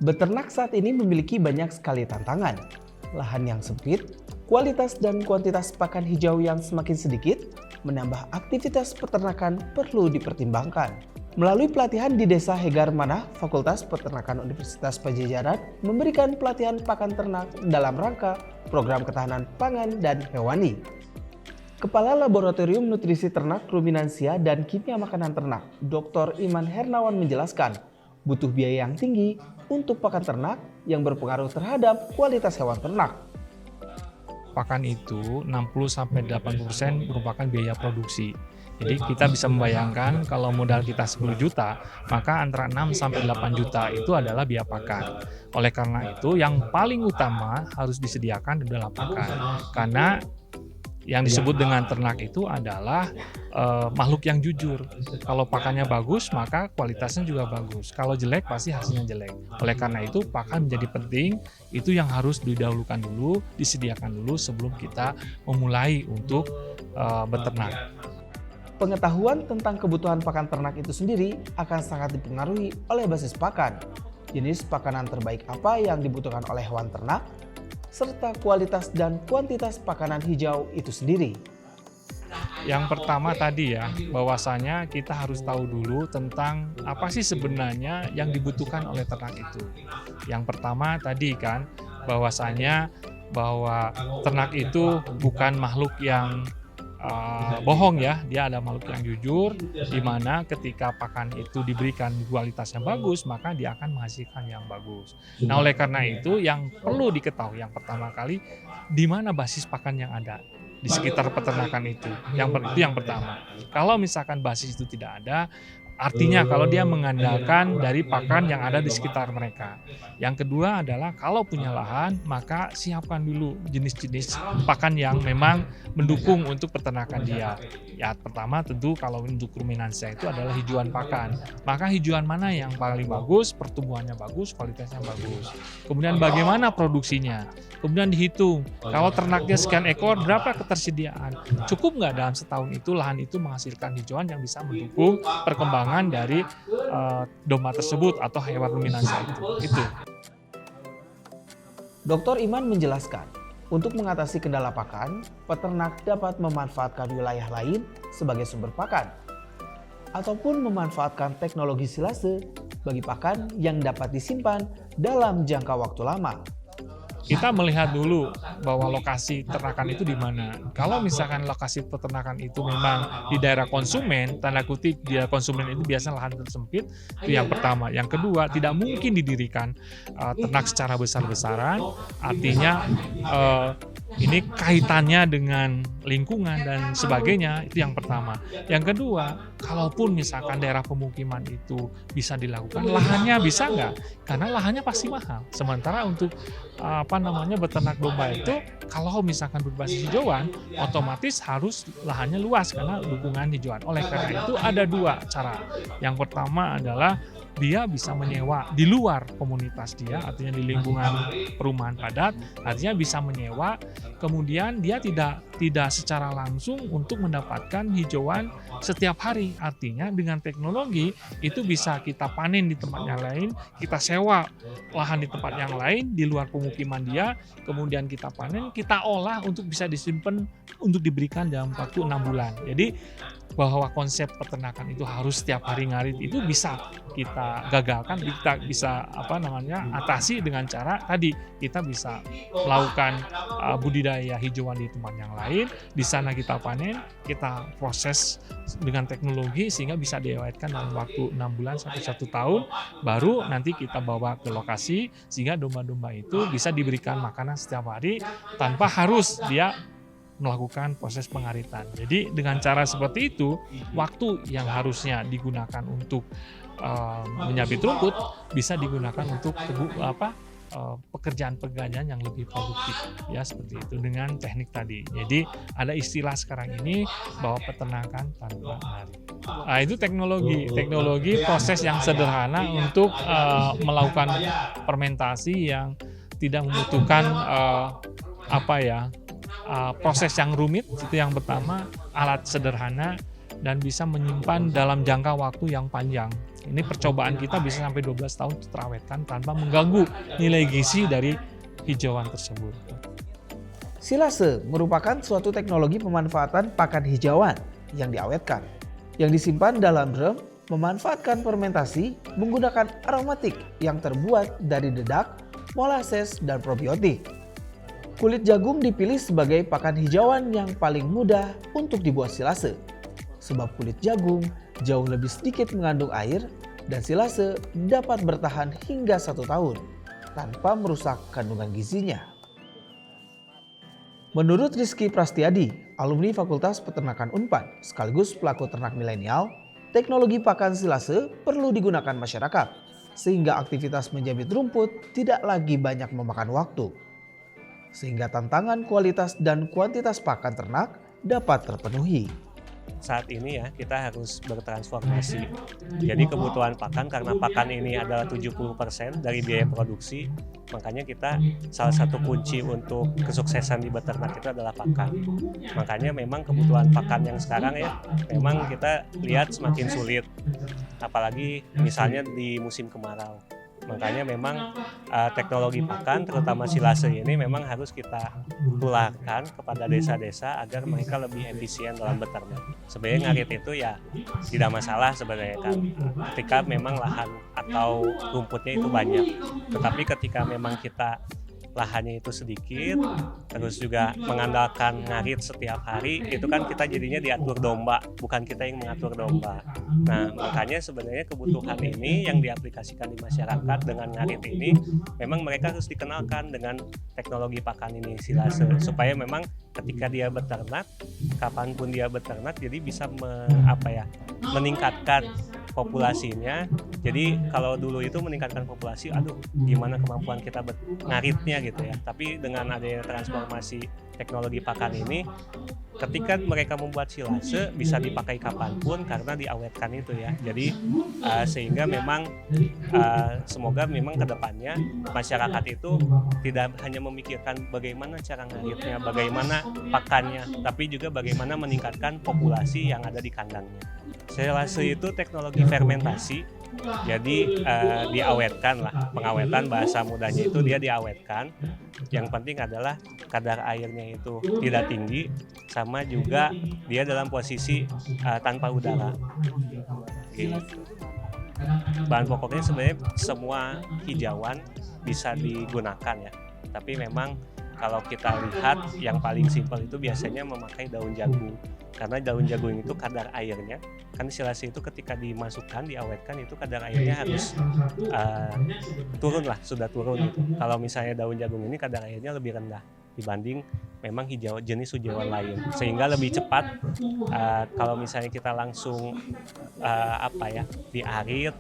Beternak saat ini memiliki banyak sekali tantangan. Lahan yang sempit, kualitas dan kuantitas pakan hijau yang semakin sedikit, menambah aktivitas peternakan perlu dipertimbangkan. Melalui pelatihan di Desa Hegar Manah, Fakultas Peternakan Universitas Padjadjaran memberikan pelatihan pakan ternak dalam rangka program ketahanan pangan dan hewani. Kepala Laboratorium Nutrisi Ternak, Ruminansia, dan Kimia Makanan Ternak, Dr. Iman Hernawan menjelaskan, butuh biaya yang tinggi untuk pakan ternak yang berpengaruh terhadap kualitas hewan ternak. Pakan itu 60-80% merupakan biaya produksi. Jadi kita bisa membayangkan kalau modal kita 10 juta, maka antara 6-8 juta itu adalah biaya pakan. Oleh karena itu yang paling utama harus disediakan adalah pakan. Karena yang disebut dengan ternak itu adalah makhluk yang jujur. Kalau pakannya bagus, maka kualitasnya juga bagus. Kalau jelek, pasti hasilnya jelek. Oleh karena itu, pakan menjadi penting. Itu yang harus didahulukan dulu, disediakan dulu sebelum kita memulai untuk beternak. Pengetahuan tentang kebutuhan pakan ternak itu sendiri akan sangat dipengaruhi oleh basis pakan. Jenis pakanan terbaik apa yang dibutuhkan oleh hewan ternak, serta kualitas dan kuantitas pakanan hijau itu sendiri. Yang pertama tadi ya, bahwasanya kita harus tahu dulu tentang apa sih sebenarnya yang dibutuhkan oleh ternak itu. Yang pertama tadi kan, bahwasanya bahwa ternak itu bukan makhluk yang bohong ya, dia ada makhluk yang jujur, di mana ketika pakan itu diberikan kualitas yang bagus, maka dia akan menghasilkan yang bagus. Nah, oleh karena itu yang perlu diketahui yang pertama kali, di mana basis pakan yang ada di sekitar peternakan itu. Itu yang pertama. Kalau misalkan basis itu tidak ada, artinya kalau dia mengandalkan dari pakan yang ada di sekitar mereka. Yang kedua adalah kalau punya lahan, maka siapkan dulu jenis-jenis pakan yang memang mendukung untuk peternakan dia. Ya, pertama tentu kalau untuk ruminansia itu adalah hijauan pakan. Maka hijauan mana yang paling bagus, pertumbuhannya bagus, kualitasnya bagus. Kemudian bagaimana produksinya? Kemudian dihitung, kalau ternaknya sekian ekor, berapa ketersediaan? Cukup nggak dalam setahun itu lahan itu menghasilkan hijauan yang bisa mendukung perkembangan dari domba tersebut atau hewan ruminansia itu. Dr. Iman menjelaskan, untuk mengatasi kendala pakan, peternak dapat memanfaatkan wilayah lain sebagai sumber pakan, ataupun memanfaatkan teknologi silase bagi pakan yang dapat disimpan dalam jangka waktu lama. Kita melihat dulu bahwa lokasi ternakan itu di mana. Kalau misalkan lokasi peternakan itu memang di daerah konsumen, tanda kutip dia konsumen itu biasanya lahan tersempit, itu yang pertama. Yang kedua, tidak mungkin didirikan ternak secara besar-besaran, artinya ini kaitannya dengan lingkungan dan sebagainya, itu yang pertama. Yang kedua, kalaupun misalkan daerah pemukiman itu bisa dilakukan, lahannya bisa nggak? Karena lahannya pasti mahal. Sementara untuk beternak domba itu, kalau misalkan berbasis hijauan, otomatis harus lahannya luas karena dukungan hijauan. Oleh karena itu ada dua cara. Yang pertama adalah dia bisa menyewa di luar komunitas dia, artinya di lingkungan perumahan padat, artinya bisa menyewa, kemudian dia tidak secara langsung untuk mendapatkan hijauan setiap hari. Artinya dengan teknologi itu bisa kita panen di tempat yang lain, kita sewa lahan di tempat yang lain di luar pemukiman dia, kemudian kita panen, kita olah untuk bisa disimpan untuk diberikan dalam waktu 6 bulan. Jadi bahwa konsep peternakan itu harus setiap hari ngarit itu bisa kita gagalkan, kita bisa atasi dengan cara tadi kita bisa melakukan budidaya hijauan di tempat yang lain, di sana kita panen, kita proses dengan teknologi sehingga bisa diawetkan dalam waktu 6 bulan sampai 1 tahun, baru nanti kita bawa ke lokasi sehingga domba-domba itu bisa diberikan makanan setiap hari tanpa harus dia melakukan proses pengaritan. Jadi dengan cara seperti itu, waktu yang harusnya digunakan untuk menyabit rumput bisa digunakan untuk pekerjaan-pekerjaan yang lebih produktif, ya seperti itu dengan teknik tadi. Jadi ada istilah sekarang ini bahwa peternakan tanpa lari. Nah, itu teknologi proses yang sederhana untuk melakukan fermentasi yang tidak membutuhkan proses yang rumit. Itu yang pertama, alat sederhana, dan bisa menyimpan dalam jangka waktu yang panjang. Ini percobaan kita bisa sampai 12 tahun terawetkan tanpa mengganggu nilai gizi dari hijauan tersebut. Silase merupakan suatu teknologi pemanfaatan pakan hijauan yang diawetkan, yang disimpan dalam drum, memanfaatkan fermentasi menggunakan aromatik yang terbuat dari dedak, molasses, dan probiotik. Kulit jagung dipilih sebagai pakan hijauan yang paling mudah untuk dibuat silase, sebab kulit jagung jauh lebih sedikit mengandung air dan silase dapat bertahan hingga 1 tahun tanpa merusak kandungan gizinya. Menurut Rizky Prastiadi, alumni Fakultas Peternakan Unpad sekaligus pelaku ternak milenial, teknologi pakan silase perlu digunakan masyarakat sehingga aktivitas menjamit rumput tidak lagi banyak memakan waktu, sehingga tantangan kualitas dan kuantitas pakan ternak dapat terpenuhi. Saat ini ya kita harus bertransformasi. Jadi kebutuhan pakan, karena pakan ini adalah 70% dari biaya produksi, makanya kita salah satu kunci untuk kesuksesan di beternak itu adalah pakan. Makanya memang kebutuhan pakan yang sekarang ya memang kita lihat semakin sulit, apalagi misalnya di musim kemarau. Makanya memang teknologi pakan terutama silase ini memang harus kita tularkan kepada desa-desa agar mereka lebih efisien dalam beternak. Sebenarnya ngarit itu ya tidak masalah sebenarnya kan, ketika memang lahan atau rumputnya itu banyak. Tetapi ketika memang kita lahannya itu sedikit, terus juga mengandalkan ngarit setiap hari, itu kan kita jadinya diatur domba, bukan kita yang mengatur domba. Nah, makanya sebenarnya kebutuhan ini yang diaplikasikan di masyarakat dengan ngarit ini, memang mereka harus dikenalkan dengan teknologi pakan ini, silase, supaya memang ketika dia beternak, kapanpun dia beternak, jadi bisa meningkatkan populasinya. Jadi kalau dulu itu meningkatkan populasi, aduh gimana kemampuan kita ngaritnya gitu ya. Tapi dengan adanya transformasi teknologi pakan ini, ketika mereka membuat silase bisa dipakai kapanpun karena diawetkan itu ya. Jadi sehingga memang semoga memang kedepannya masyarakat itu tidak hanya memikirkan bagaimana cara ngaritnya, bagaimana pakannya, tapi juga bagaimana meningkatkan populasi yang ada di kandangnya. Silase itu teknologi fermentasi, jadi diawetkan lah, pengawetan bahasa mudahnya itu dia diawetkan. Yang penting adalah kadar airnya itu tidak tinggi, sama juga dia dalam posisi tanpa udara. Gitu. Bahan pokoknya sebenarnya semua hijauan bisa digunakan ya, tapi memang kalau kita lihat yang paling simpel itu biasanya memakai daun jagung, karena daun jagung itu kadar airnya, kan silase itu ketika dimasukkan, diawetkan itu kadar airnya harus turun lah, sudah turun gitu. Kalau misalnya daun jagung ini kadar airnya lebih rendah dibanding memang jenis hijauan lain, sehingga lebih cepat. Kalau misalnya kita langsung diarit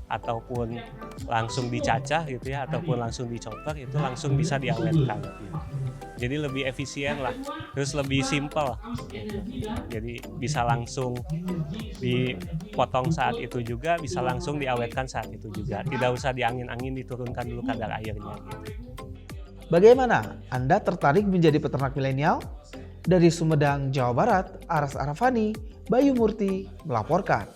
ataupun langsung dicacah gitu ya, ataupun langsung dicopper, itu langsung bisa diawetkan gitu. Jadi lebih efisien lah, terus lebih simpel gitu. Jadi bisa langsung dipotong saat itu juga, bisa langsung diawetkan saat itu juga, tidak usah diangin-angin, diturunkan dulu kadar airnya gitu. Bagaimana? Anda tertarik menjadi peternak milenial? Dari Sumedang, Jawa Barat, Aras Arafani, Bayu Murti melaporkan.